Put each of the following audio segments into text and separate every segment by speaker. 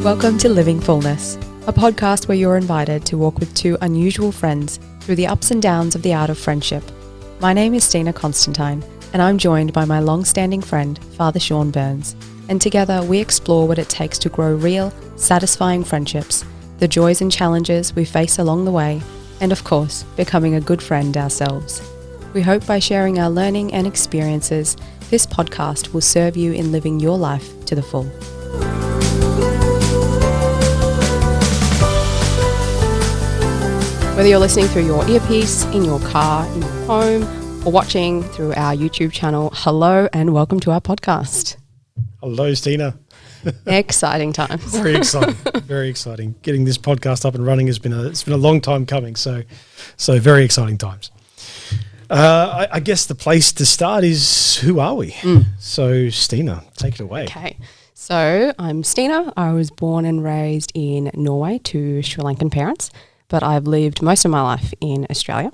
Speaker 1: Welcome to Living Fullness, a podcast where you're invited to walk with two unusual friends through the ups and downs of the art of friendship. My name is Stina Constantine, and I'm joined by my long-standing friend, Father Sean Byrnes. And together we explore what it takes to grow real, satisfying friendships, the joys and challenges we face along the way, and of course, becoming a good friend ourselves. We hope by sharing our learning and experiences, this podcast will serve you in living your life to the full. Whether you're listening through your earpiece, in your car, in your home, or watching through our YouTube channel, hello and welcome to our podcast.
Speaker 2: Hello, Stina.
Speaker 1: Exciting times.
Speaker 2: Very exciting. Very exciting. Getting this podcast up and running it's been a long time coming. So very exciting times. I guess the place to start is, who are we? So Stina, take it away.
Speaker 1: Okay. So I'm Stina. I was born and raised in Norway to Sri Lankan parents, but I've lived most of my life in Australia.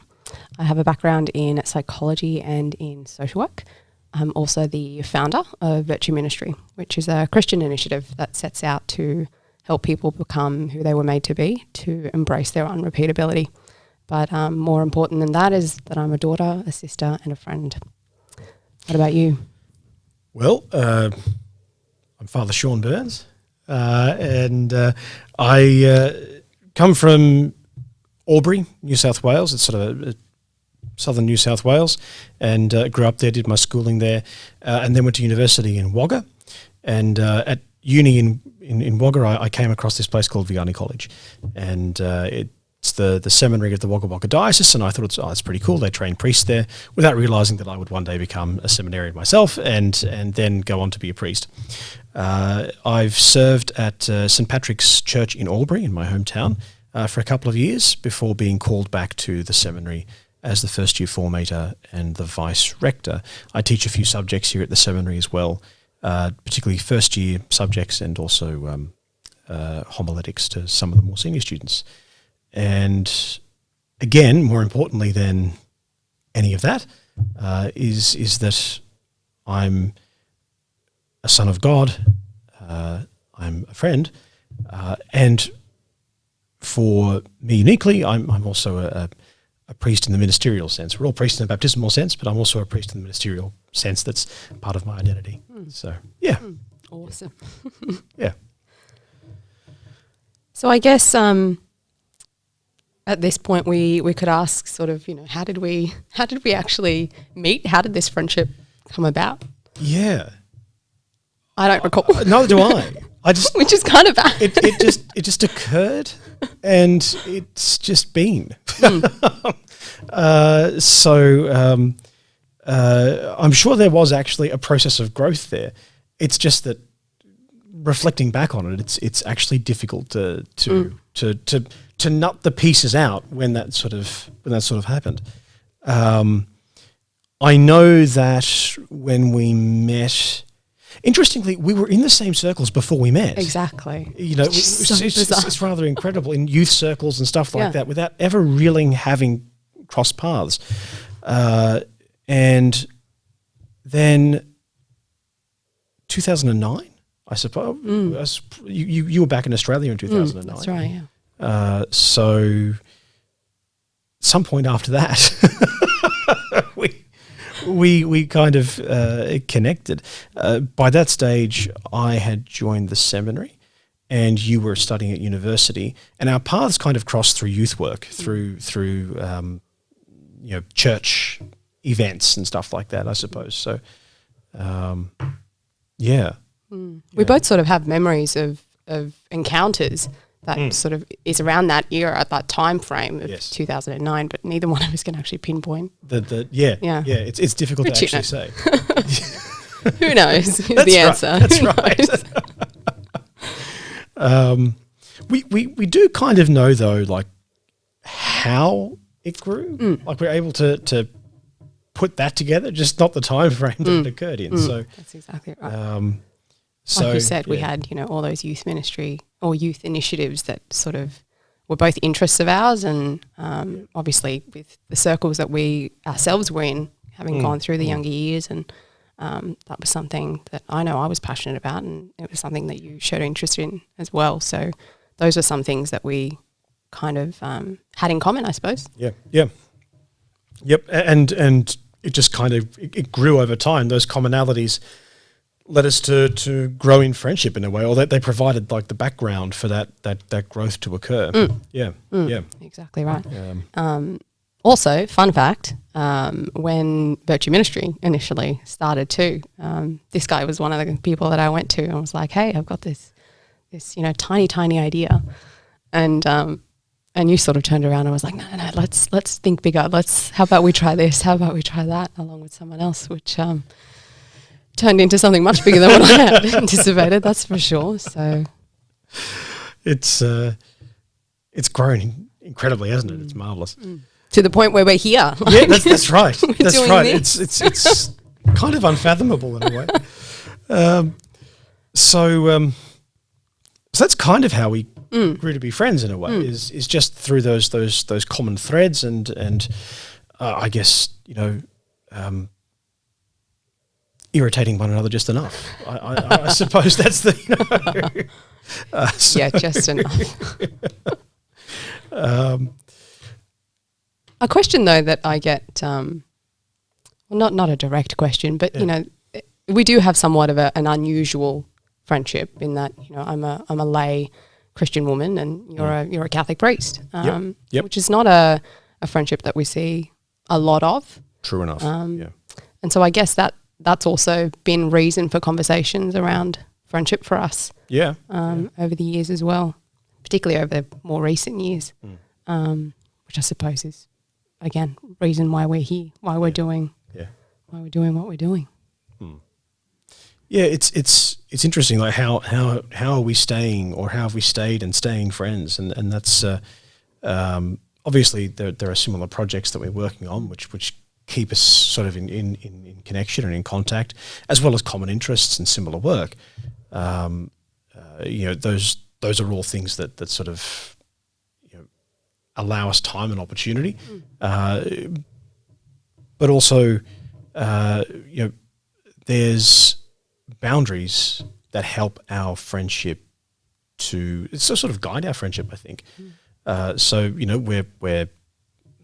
Speaker 1: I have a background in psychology and in social work. I'm also the founder of Virtue Ministry, which is a Christian initiative that sets out to help people become who they were made to be, to embrace their unrepeatability. But more important than that is that I'm a daughter, a sister, and a friend. What about you?
Speaker 2: Well, I'm Father Sean Byrnes, and I come from Albury, New South Wales. It's sort of southern New South Wales, and grew up there, did my schooling there, and then went to university in Wagga. And at uni in Wagga, I came across this place called Vianney College, and it's the seminary of the Wagga Wagga Diocese, and I thought it's pretty cool. They train priests there, without realising that I would one day become a seminarian myself and then go on to be a priest. I've served at St Patrick's Church in Albury, in my hometown, for a couple of years before being called back to the seminary as the first year formator and the vice rector. I teach a few subjects here at the seminary as well, particularly first year subjects and also homiletics to some of the more senior students. And again, more importantly than any of that, is that I'm a son of God, I'm a friend, and for me uniquely, I'm also a priest in the ministerial sense. We're all priests in the baptismal sense, but I'm also a priest in the ministerial sense. That's part of my identity. So, yeah.
Speaker 1: Awesome.
Speaker 2: Yeah.
Speaker 1: So I guess at this point we could ask sort of, how did we actually meet? How did this friendship come about?
Speaker 2: Yeah.
Speaker 1: I don't recall.
Speaker 2: Neither do I.
Speaker 1: Which is kind of bad.
Speaker 2: It just occurred, and it's just been. I'm sure there was actually a process of growth there. It's just that reflecting back on it, it's actually difficult to nut the pieces out when that sort of happened. I know that when we met. Interestingly, we were in the same circles before we met.
Speaker 1: Exactly.
Speaker 2: It's rather incredible in youth circles and stuff like that, without ever really having crossed paths. And then 2009, I suppose. You were back in Australia in 2009.
Speaker 1: That's right. Yeah.
Speaker 2: So, some point after that, we kind of connected. By that stage, I had joined the seminary, and you were studying at university, and our paths kind of crossed through youth work, through church events and stuff like that, I suppose. So, yeah.
Speaker 1: We both sort of have memories of encounters that sort of is around that era, at that time frame of 2009, but neither one of us can actually pinpoint.
Speaker 2: It's difficult
Speaker 1: but
Speaker 2: to actually say.
Speaker 1: Who knows is the answer.
Speaker 2: That's right. We do kind of know, though, like how it grew. Like we're able to put that together, just not the time frame that it occurred in. So
Speaker 1: that's exactly right. Like you said, we had, all those youth ministry or youth initiatives that sort of were both interests of ours, and obviously with the circles that we ourselves were in, having gone through the younger years, and that was something that I know I was passionate about, and it was something that you showed interest in as well. So those are some things that we kind of had in common, I suppose.
Speaker 2: Yep. And it just kind of it grew over time. Those commonalities led us to grow in friendship in a way, or that they provided like the background for that growth to occur. Yeah.
Speaker 1: Exactly right. Also, fun fact, when Virtue Ministry initially started too, this guy was one of the people that I went to and was like, hey, I've got this tiny idea. And you sort of turned around and was like, no, let's think bigger. How about we try this? How about we try that along with someone else, which turned into something much bigger than what I had anticipated, that's for sure. So
Speaker 2: it's grown incredibly, hasn't it? It's marvellous.
Speaker 1: To the point where we're here.
Speaker 2: Yeah, that's right. That's right.
Speaker 1: This.
Speaker 2: It's kind of unfathomable in a way. So that's kind of how we grew to be friends in a way. Is just through those common threads and I guess irritating one another just enough. I suppose that's the
Speaker 1: yeah, just enough. A question though that I get, not a direct question, but we do have somewhat of an unusual friendship in that I'm a lay Christian woman and you're a Catholic priest, which is not a friendship that we see a lot of.
Speaker 2: True enough.
Speaker 1: And so I guess that's also been reason for conversations around friendship for us. Over the years as well, particularly over the more recent years, which I suppose is again reason why we're here, why we're doing what we're doing.
Speaker 2: Yeah, it's interesting, like how are we staying, or how have we stayed and staying friends, and that's obviously there are similar projects that we're working on which keep us sort of in connection and in contact, as well as common interests and similar work. Those are all things that sort of allow us time and opportunity, but also there's boundaries that help our friendship to sort of guide our friendship, I think. So we're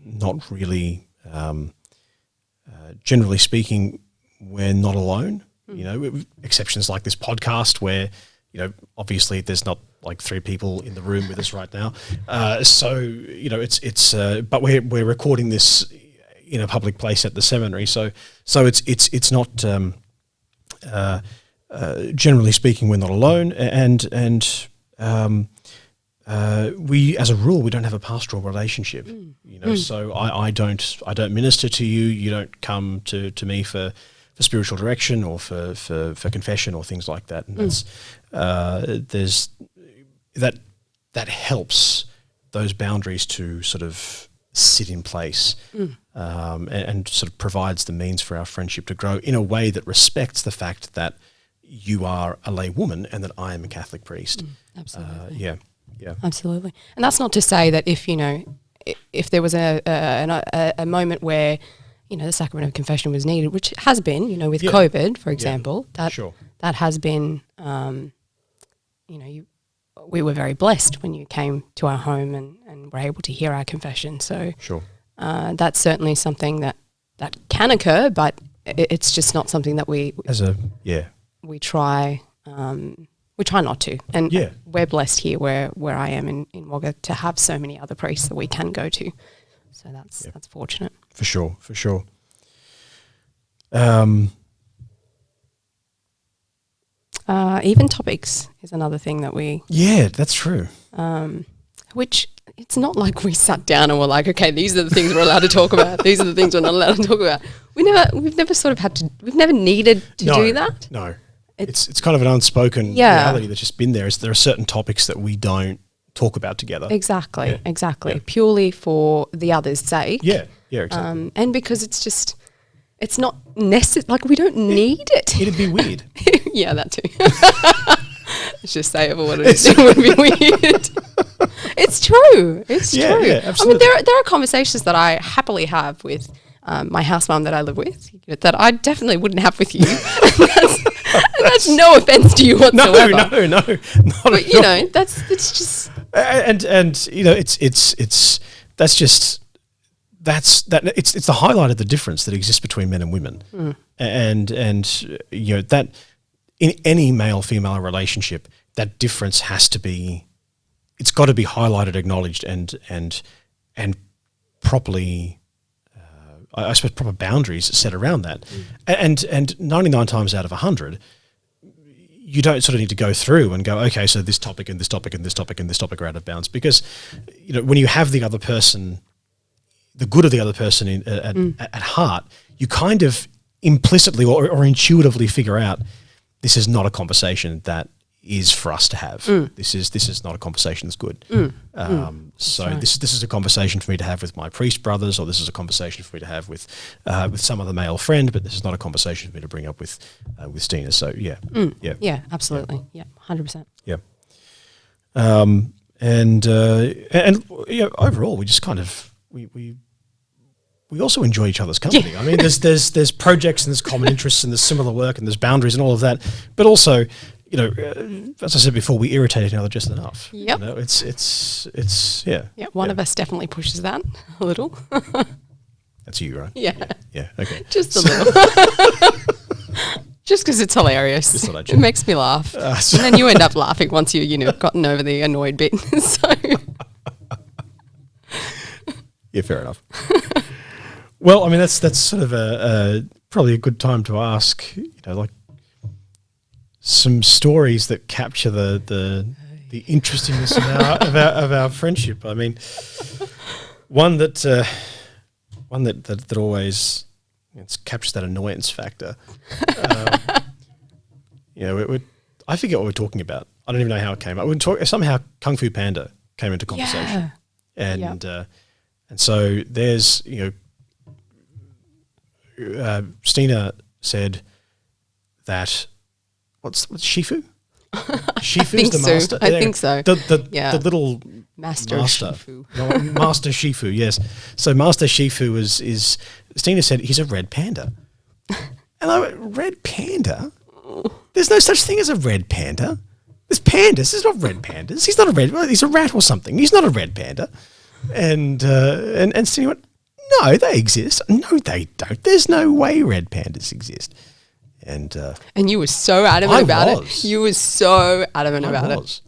Speaker 2: not really generally speaking, we're not alone. Exceptions like this podcast where obviously there's not like 3 people in the room with us right now. But we're recording this in a public place at the seminary. So it's not generally speaking, we're not alone, and we, as a rule, we don't have a pastoral relationship. So I don't minister to you. You don't come to me for spiritual direction or for confession or things like that. And that's that helps those boundaries to sort of sit in place, and sort of provides the means for our friendship to grow in a way that respects the fact that you are a lay woman and that I am a Catholic priest.
Speaker 1: Absolutely.
Speaker 2: Yeah.
Speaker 1: Absolutely. And that's not to say that if there was a moment where the sacrament of confession was needed, which has been, with COVID, for example, that has been, we were very blessed when you came to our home and were able to hear our confession. So that's certainly something that can occur, but it's just not something that we try not to. And we're blessed here where I am in Wagga to have so many other priests that we can go to. So that's fortunate.
Speaker 2: For sure.
Speaker 1: Even topics is another thing that we...
Speaker 2: Yeah, that's true.
Speaker 1: Which it's not like we sat down and were like, okay, these are the things we're allowed to talk about. These are the things we're not allowed to talk about. We've never needed to do that.
Speaker 2: No. It's kind of an unspoken reality that's just been there. There are certain topics that we don't talk about together.
Speaker 1: Exactly. Purely for the others' sake.
Speaker 2: Yeah, exactly.
Speaker 1: And because it's not necessary. Like, we don't need it.
Speaker 2: It'd be weird.
Speaker 1: Yeah, that too. Let's just say it for what it is. It would be weird. It's true. It's true.
Speaker 2: Yeah, absolutely.
Speaker 1: I mean, there are conversations that I happily have with
Speaker 3: my house mum that I live with, that I definitely wouldn't have with you. That's no offense to you whatsoever.
Speaker 2: No, not
Speaker 3: but
Speaker 2: at all.
Speaker 3: it's just
Speaker 2: And it's the highlight of the difference that exists between men and women, and that in any male-female relationship, that difference has to be, it's got to be highlighted, acknowledged, and properly, I suppose, proper boundaries set around that, and 99 times out of 100. You don't sort of need to go through and go, okay, so this topic and this topic and this topic and this topic are out of bounds, because when you have the other person, the good of the other person at heart, you kind of implicitly or intuitively figure out this is not a conversation that is for us to have. This is not a conversation that's good. So right. This is a conversation for me to have with my priest brothers, or this is a conversation for me to have with some other male friend, but this is not a conversation for me to bring up with Stina. So yeah,
Speaker 3: absolutely, 100%.
Speaker 2: Yeah, and overall, we just kind of we also enjoy each other's company. I mean, there's projects and there's common interests and there's similar work and there's boundaries and all of that, but also, as I said before, we irritate each other just enough.
Speaker 3: Yep.
Speaker 2: It's yeah.
Speaker 3: Yeah, one of us definitely pushes that a little.
Speaker 2: That's you, right?
Speaker 3: Yeah.
Speaker 2: Yeah. Okay.
Speaker 3: Just a little. Just because it's hilarious. It makes me laugh. And then you end up laughing once you've gotten over the annoyed bit. So.
Speaker 2: Yeah, fair enough. Well, I mean, that's sort of probably a good time to ask, like some stories that capture the interestingness of our friendship. I mean, one that always captures that annoyance factor. I forget what we're talking about. I don't even know how it came up. Somehow Kung Fu Panda came into conversation, and so there's Stina said that what's Shifu? Shifu's the master.
Speaker 3: I think so.
Speaker 2: The little
Speaker 3: master Shifu.
Speaker 2: Master Shifu, yes. So Master Shifu is Stina said he's a red panda. And I went, red panda? There's no such thing as a red panda. There's pandas. There's not red pandas. He's not a red. He's a rat or something. He's not a red panda. And Stina went, no, they exist. No, they don't. There's no way red pandas exist. And
Speaker 3: you were so adamant about it. You were so adamant about it.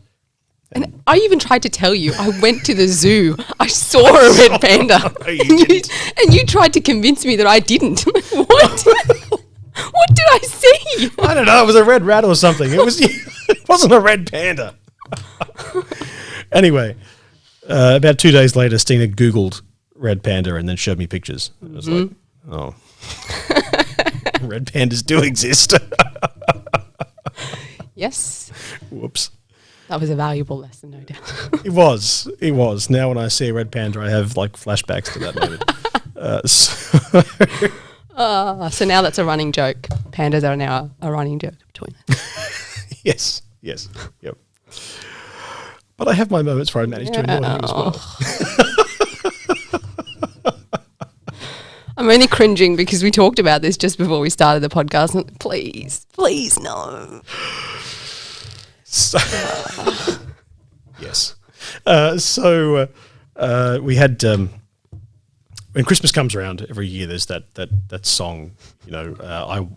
Speaker 3: And I even tried to tell you, I went to the zoo. I saw a red panda.
Speaker 2: No, and
Speaker 3: you tried to convince me that I didn't. What? What did I see?
Speaker 2: I don't know. It was a red rat or something. It wasn't a red panda. Anyway, about 2 days later, Stina Googled red panda and then showed me pictures. I was like, oh. Red pandas do exist.
Speaker 3: Yes.
Speaker 2: Whoops.
Speaker 3: That was a valuable lesson, no doubt.
Speaker 2: It was. Now when I see a red panda, I have like flashbacks to that moment.
Speaker 3: So now that's a running joke. Pandas are now a running joke between us.
Speaker 2: Yes. Yep. But I have my moments where I manage to annoy you as well.
Speaker 3: I'm only cringing because we talked about this just before we started the podcast. Please, no.
Speaker 2: So, yes. We had when Christmas comes around every year, there's that song. I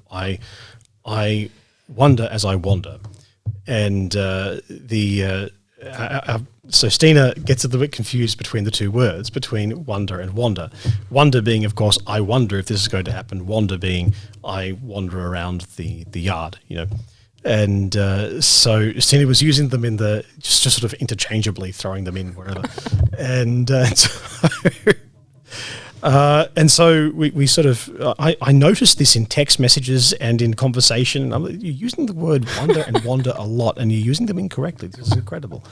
Speaker 2: wonder as I wander, and so Stina gets a little bit confused between the two words, between wonder and wander. Wonder being, of course, I wonder if this is going to happen. Wander being, I wander around the yard, And so Stina was using them in just sort of interchangeably, throwing them in wherever. And so we sort of, I noticed this in text messages and in conversation. You're using the word wonder and wander a lot, and you're using them incorrectly. This is incredible.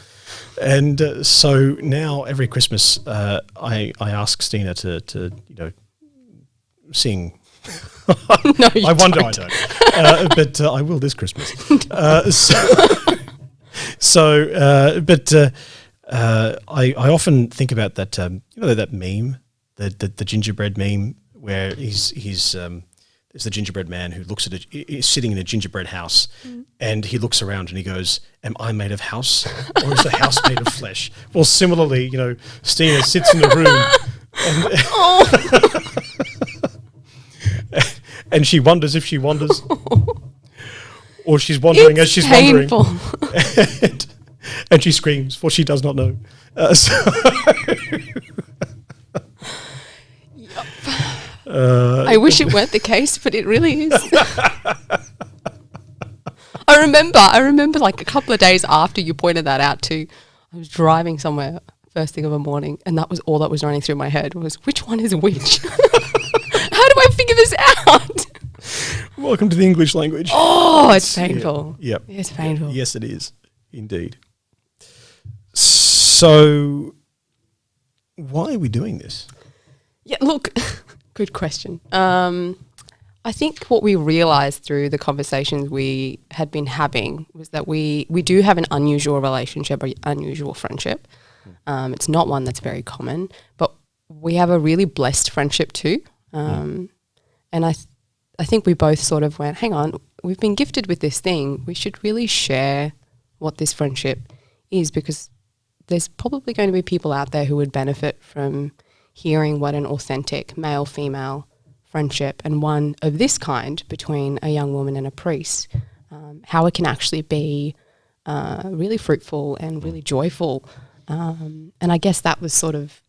Speaker 2: And so now every Christmas, I ask Stina to sing.
Speaker 3: No,
Speaker 2: I wonder I don't. But I will this Christmas. I often think about that, that meme, the gingerbread meme, where he's there's the gingerbread man who looks at is sitting in a gingerbread house, and he looks around and he goes, "Am I made of house, or is the house made of flesh?" Well, similarly, Stina sits in the room, and she wonders if she wanders, or she's wandering as she's
Speaker 3: painful.
Speaker 2: wandering, and she screams, for she does not know.
Speaker 3: I wish it weren't the case, but it really is. I remember like a couple of days after you pointed that out too, I was driving somewhere first thing of the morning, and that was all that was running through my head was, which one is which? How do I figure this out?
Speaker 2: Welcome to the English language.
Speaker 3: Oh, it's painful.
Speaker 2: Yep.
Speaker 3: It's painful.
Speaker 2: Yes, it is. Indeed. So, why are we doing this?
Speaker 3: Yeah, look, good question. I think what we realised through the conversations we had been having was that we do have an unusual relationship, or unusual friendship. It's not one that's very common, but we have a really blessed friendship too. And I think we both sort of went, hang on, we've been gifted with this thing. We should really share what this friendship is, because there's probably going to be people out there who would benefit from hearing what an authentic male-female friendship, and one of this kind between a young woman and a priest, how it can actually be really fruitful and really joyful. And I guess that was sort of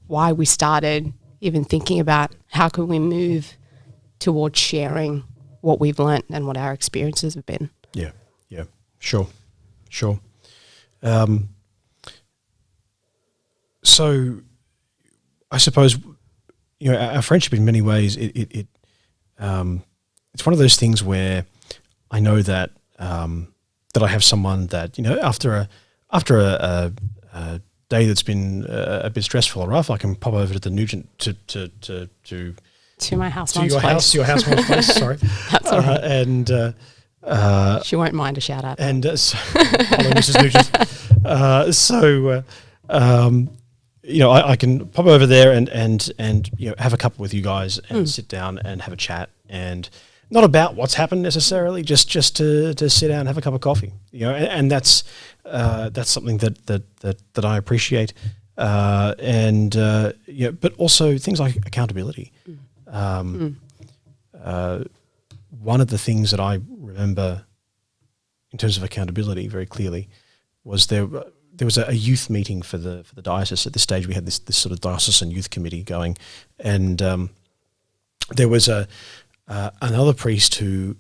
Speaker 3: why we started even thinking about how can we move towards sharing what we've learnt and what our experiences have been.
Speaker 2: Yeah, sure. So I suppose, our friendship in many ways, it's one of those things where I know that that I have someone that, after a day that's been a bit stressful or rough, I can pop over to the Nugent to
Speaker 3: my house,
Speaker 2: to your house, place. Sorry,
Speaker 3: that's all right.
Speaker 2: And
Speaker 3: she won't mind a shout out.
Speaker 2: And hello, Mrs. Nugent. I can pop over there and have a cup with you guys and sit down and have a chat, and not about what's happened necessarily, just to sit down and have a cup of coffee. And that's something that I appreciate, but also things like accountability. One of the things that I remember in terms of accountability very clearly was there was a youth meeting for the diocese. At this stage, we had this sort of diocesan youth committee going, and there was another priest who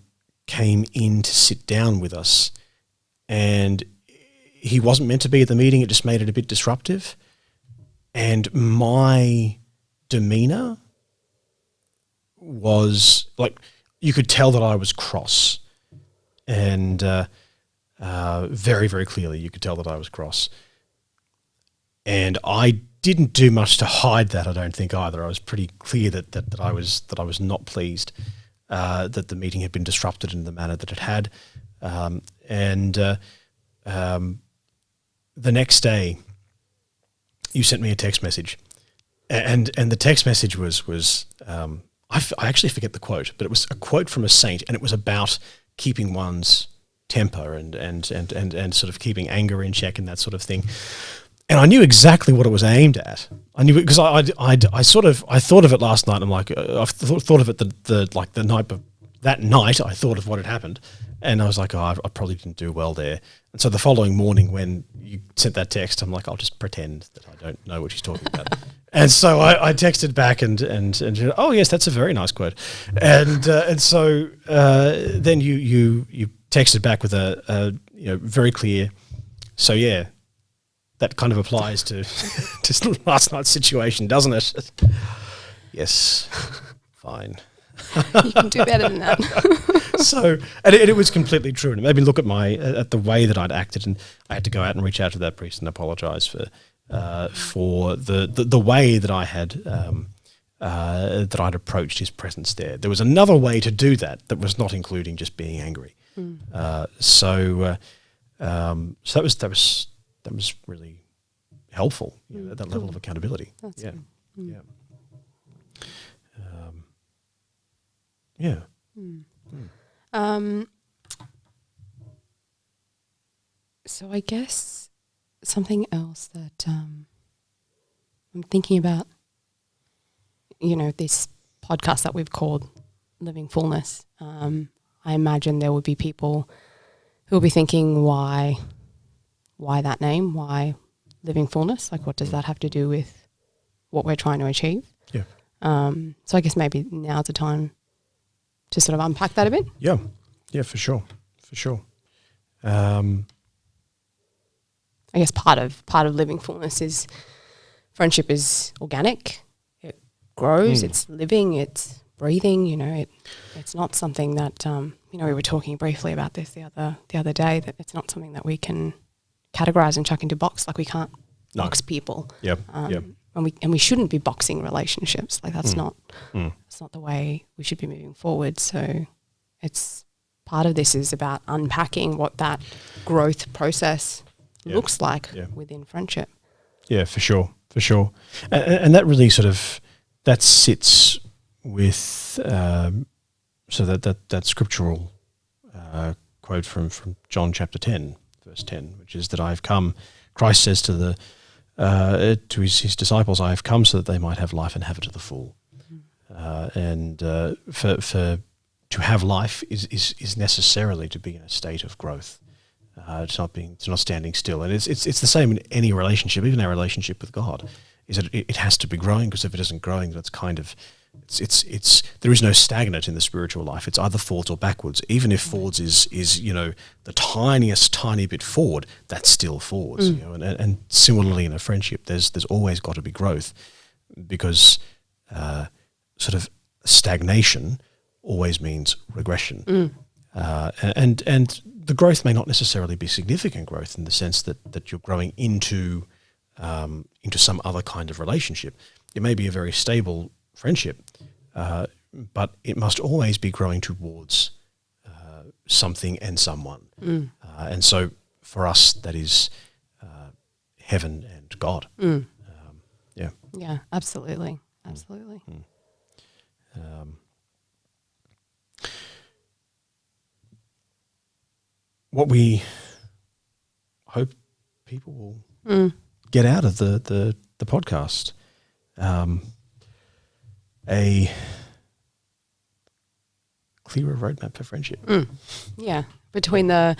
Speaker 2: came in to sit down with us, and he wasn't meant to be at the meeting. It just made it a bit disruptive, and my demeanour was like, you could tell that I was cross, and very, very clearly you could tell that I was cross. And I didn't do much to hide that, I don't think, either. I was pretty clear that I was not pleased that the meeting had been disrupted in the manner that it had. The next day you sent me a text message, and the text message was I actually forget the quote, but it was a quote from a saint, and it was about keeping one's temper and sort of keeping anger in check and that sort of thing. And I knew exactly what it was aimed at. I knew it because I thought of it last night. And I'm like, I thought of it the night, but that night I thought of what had happened, and I was like, I probably didn't do well there. And so the following morning when you sent that text, I'm like, I'll just pretend that I don't know what she's talking about. And so I texted back and oh yes, that's a very nice quote. And so then you texted back with a very clear. So yeah, that kind of applies to last night's situation, doesn't it? Yes, fine.
Speaker 3: You can do better than that.
Speaker 2: So, and it was completely true, and it made me look at the way that I'd acted, and I had to go out and reach out to that priest and apologise for the way that I had that I'd approached his presence there. There was another way to do that was not including just being angry. So that was really helpful. That level of accountability.
Speaker 3: That's
Speaker 2: yeah. Yeah.
Speaker 3: So I guess something else that I'm thinking about, this podcast that we've called Living Fullness. I imagine there would be people who will be thinking, why that name? Why Living Fullness? Like, what does that have to do with what we're trying to achieve?
Speaker 2: Yeah.
Speaker 3: So I guess maybe now's the time to sort of unpack that a bit.
Speaker 2: Yeah. Yeah, for sure.
Speaker 3: I guess part of Living Fullness is friendship is organic. It grows. It's living. It's breathing. It's not something that we were talking briefly about this the other day, that it's not something that we can categorize and chuck into box. Like, we can't box people.
Speaker 2: Yep.
Speaker 3: And we shouldn't be boxing relationships. Like, that's not the way we should be moving forward. So it's part of this is about unpacking what that growth process looks like within friendship.
Speaker 2: Yeah, for sure. And that really that sits with that scriptural quote from John chapter 10, verse 10, which is that I've come, Christ says to his disciples, I have come so that they might have life and have it to the full. For to have life is necessarily to be in a state of growth. It's not standing still, and it's the same in any relationship, even our relationship with God. Is that it has to be growing, because if it isn't growing, then it's there is no stagnant in the spiritual life. It's either forwards or backwards. Even if forwards is the tiny bit forward, that's still forwards. And similarly in a friendship, there's always got to be growth, because stagnation always means regression. And the growth may not necessarily be significant growth in the sense that you're growing into some other kind of relationship. It may be a very stable friendship, but it must always be growing towards something and someone. And so for us, that is heaven and God.
Speaker 3: Yeah, absolutely.
Speaker 2: What we hope people will get out of the podcast, a clearer roadmap for friendship.
Speaker 3: Yeah, between the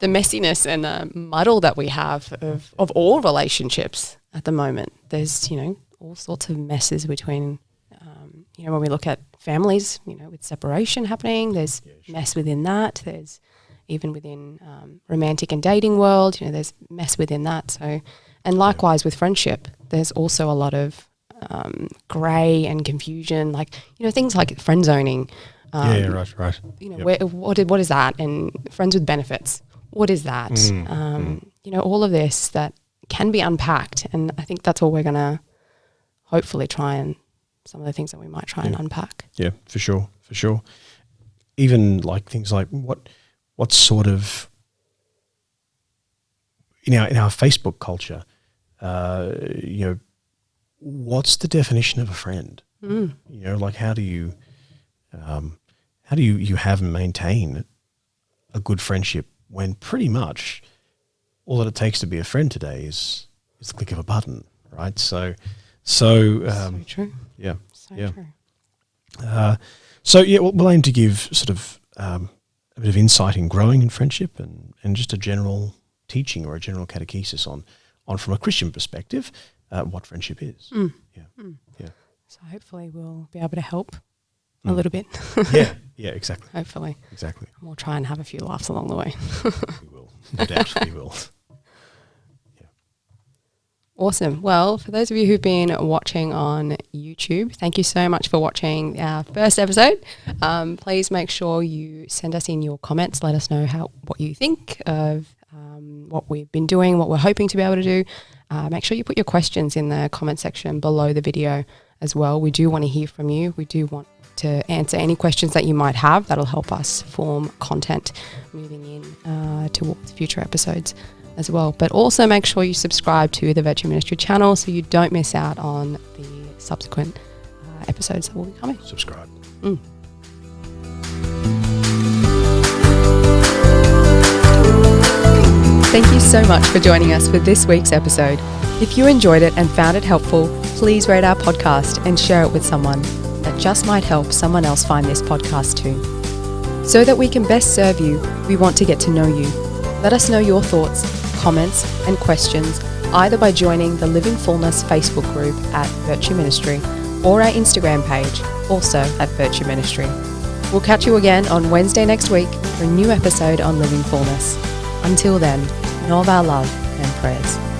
Speaker 3: messiness and the muddle that we have of all relationships at the moment, there's all sorts of messes between. When we look at families, with separation happening, there's mess within that. There's even within romantic and dating world, there's mess within that. So, and likewise with friendship, there's also a lot of grey and confusion, like things like friend zoning.
Speaker 2: Right.
Speaker 3: What is that? And friends with benefits, what is that? All of this that can be unpacked, and I think that's what we're going to hopefully try, and some of the things that we might try and unpack.
Speaker 2: Yeah, for sure. Even like things like what sort of in our Facebook culture, what's the definition of a friend? Like how do you have and maintain a good friendship when pretty much all that it takes to be a friend today is the click of a button, right? So
Speaker 3: true.
Speaker 2: Yeah.
Speaker 3: True.
Speaker 2: We'll aim to give sort of a bit of insight in growing in friendship and just a general teaching or a general catechesis on from a Christian perspective what friendship is. Yeah.
Speaker 3: So hopefully we'll be able to help a little bit.
Speaker 2: Yeah, exactly.
Speaker 3: Hopefully.
Speaker 2: Exactly.
Speaker 3: And we'll try and have a few laughs along the way.
Speaker 2: We will. No doubt we will.
Speaker 3: Awesome. Well, for those of you who've been watching on YouTube, thank you so much for watching our first episode. Please make sure you send us in your comments. Let us know what you think of what we've been doing, what we're hoping to be able to do. Make sure you put your questions in the comment section below the video as well. We do want to hear from you. We do want to answer any questions that you might have. That'll help us form content moving in towards future episodes as well. But also make sure you subscribe to the Virtue Ministry channel so you don't miss out on the subsequent episodes that will be coming.
Speaker 2: Subscribe.
Speaker 1: Thank you so much for joining us for this week's episode. If you enjoyed it and found it helpful, please rate our podcast and share it with someone. That just might help someone else find this podcast too. So that we can best serve you, we want to get to know you. Let us know your thoughts, comments, and questions either by joining the Living Fullness Facebook group at Virtue Ministry or our Instagram page, also at Virtue Ministry. We'll catch you again on Wednesday next week for a new episode on Living Fullness. Until then, know of our love and prayers.